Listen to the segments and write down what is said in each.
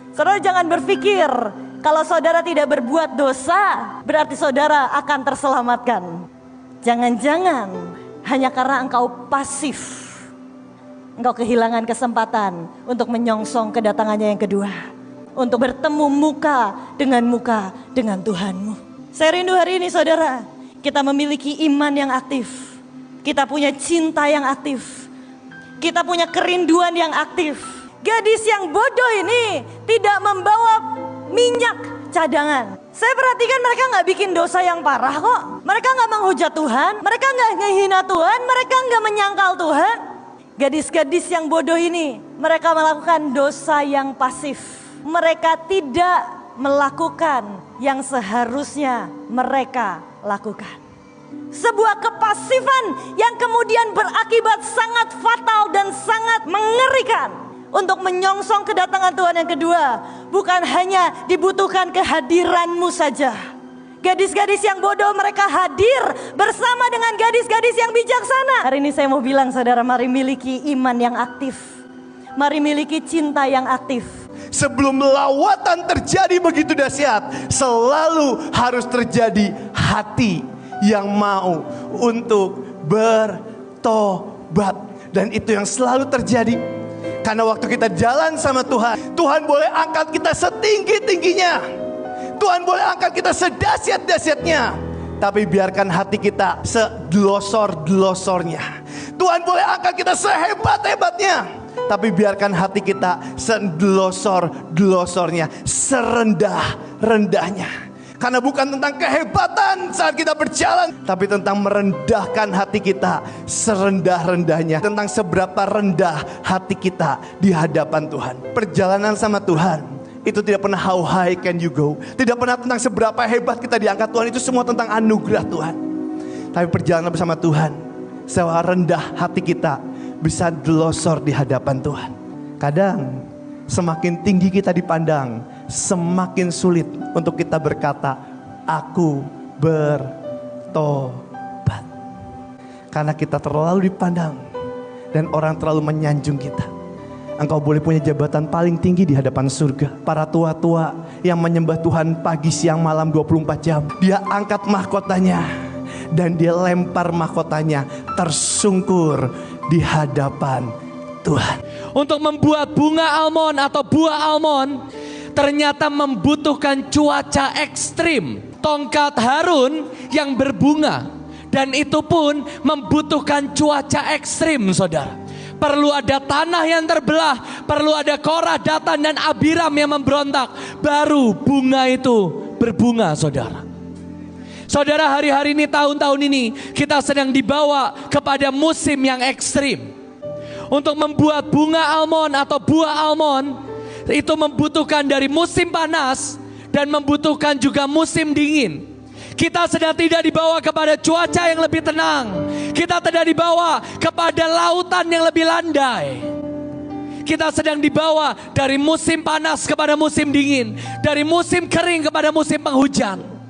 Saudara jangan berpikir kalau saudara tidak berbuat dosa berarti saudara akan terselamatkan. Jangan-jangan hanya karena engkau pasif, engkau kehilangan kesempatan untuk menyongsong kedatangannya yang kedua, untuk bertemu muka dengan Tuhanmu. Saya rindu hari ini saudara, kita memiliki iman yang aktif, kita punya cinta yang aktif, kita punya kerinduan yang aktif. Gadis yang bodoh ini tidak membawa minyak cadangan. Saya perhatikan mereka gak bikin dosa yang parah kok. Mereka gak menghujat Tuhan, mereka gak ngehina Tuhan, mereka gak menyangkal Tuhan. Gadis-gadis yang bodoh ini, mereka melakukan dosa yang pasif. Mereka tidak melakukan yang seharusnya mereka lakukan. Sebuah kepasifan yang kemudian berakibat sangat fatal dan sangat mengerikan. Untuk menyongsong kedatangan Tuhan yang kedua, bukan hanya dibutuhkan kehadiranmu saja. Gadis-gadis yang bodoh mereka hadir bersama dengan gadis-gadis yang bijaksana. Hari ini saya mau bilang saudara, mari miliki iman yang aktif. Mari miliki cinta yang aktif. Sebelum lawatan terjadi begitu dahsyat, selalu harus terjadi hati yang mau untuk bertobat. Dan itu yang selalu terjadi. Karena waktu kita jalan sama Tuhan, Tuhan boleh angkat kita setinggi-tingginya, Tuhan boleh angkat kita sedahsyat-dahsyatnya, tapi biarkan hati kita sedelosor-delosornya. Tuhan boleh angkat kita sehebat-hebatnya, tapi biarkan hati kita sedelosor-delosornya, serendah-rendahnya. Karena bukan tentang kehebatan saat kita berjalan, tapi tentang merendahkan hati kita serendah-rendahnya. Tentang seberapa rendah hati kita di hadapan Tuhan. Perjalanan sama Tuhan itu tidak pernah how high can you go. Tidak pernah tentang seberapa hebat kita diangkat Tuhan. Itu semua tentang anugerah Tuhan. Tapi perjalanan bersama Tuhan, sewa rendah hati kita bisa delosor di hadapan Tuhan. Kadang semakin tinggi kita dipandang, semakin sulit untuk kita berkata, aku bertobat. Karena kita terlalu dipandang dan orang terlalu menyanjung kita. Engkau boleh punya jabatan paling tinggi di hadapan surga. Para tua-tua yang menyembah Tuhan pagi, siang, malam 24 jam. Dia angkat mahkotanya dan dia lempar mahkotanya tersungkur di hadapan Tuhan. Untuk membuat bunga almond atau buah almond ternyata membutuhkan cuaca ekstrim. Tongkat Harun yang berbunga, dan itu pun membutuhkan cuaca ekstrim saudara. Perlu ada tanah yang terbelah, perlu ada Korah, Datan dan Abiram yang memberontak, baru bunga itu berbunga saudara. Saudara, hari-hari ini, tahun-tahun ini kita sedang dibawa kepada musim yang ekstrim. Untuk membuat bunga almond atau buah almond itu membutuhkan dari musim panas dan membutuhkan juga musim dingin. Kita sedang tidak dibawa kepada cuaca yang lebih tenang. Kita tidak dibawa kepada lautan yang lebih landai. Kita sedang dibawa dari musim panas kepada musim dingin, dari musim kering kepada musim penghujan.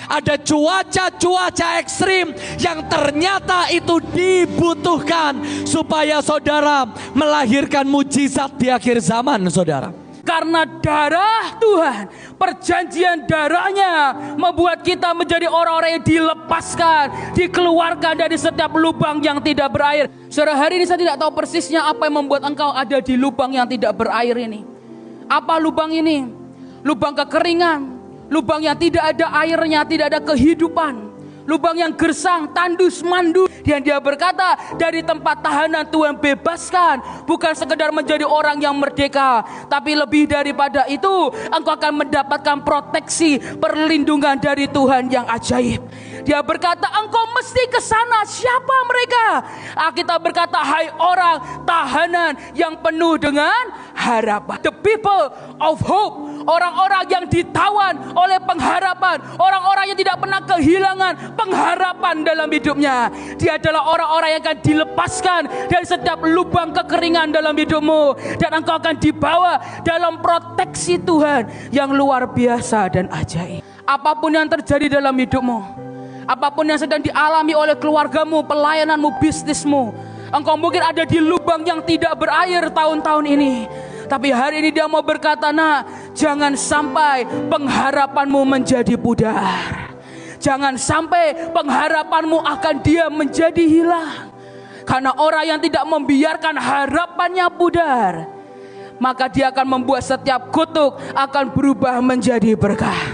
Ada cuaca-cuaca ekstrim yang ternyata itu dibutuhkan supaya saudara melahirkan mujizat di akhir zaman saudara. Karena darah Tuhan, perjanjian darahnya membuat kita menjadi orang-orang yang dilepaskan, dikeluarkan dari setiap lubang yang tidak berair. Saudara, hari ini saya tidak tahu persisnya apa yang membuat engkau ada di lubang yang tidak berair ini. Apa lubang ini? Lubang kekeringan, lubang yang tidak ada airnya, tidak ada kehidupan. Lubang yang gersang, tandus, mandu. Dan dia berkata, dari tempat tahanan Tuhan bebaskan. Bukan sekedar menjadi orang yang merdeka, tapi lebih daripada itu, engkau akan mendapatkan proteksi, perlindungan dari Tuhan yang ajaib. Dia berkata, engkau mesti ke sana. Siapa mereka? Alkitab berkata, hai orang tahanan yang penuh dengan harapan. The people of hope. Orang-orang yang ditawan oleh pengharapan. Orang-orang yang tidak pernah kehilangan pengharapan dalam hidupnya. Dia adalah orang-orang yang akan dilepaskan dari setiap lubang kekeringan dalam hidupmu. Dan engkau akan dibawa dalam proteksi Tuhan yang luar biasa dan ajaib. Apapun yang terjadi dalam hidupmu, apapun yang sedang dialami oleh keluargamu, pelayananmu, bisnismu, engkau mungkin ada di lubang yang tidak berair tahun-tahun ini. Tapi hari ini dia mau berkata, nah, Jangan sampai pengharapanmu menjadi pudar. Jangan sampai pengharapanmu akan dia menjadi hilang. Karena orang yang tidak membiarkan harapannya pudar, maka dia akan membuat setiap kutuk akan berubah menjadi berkah.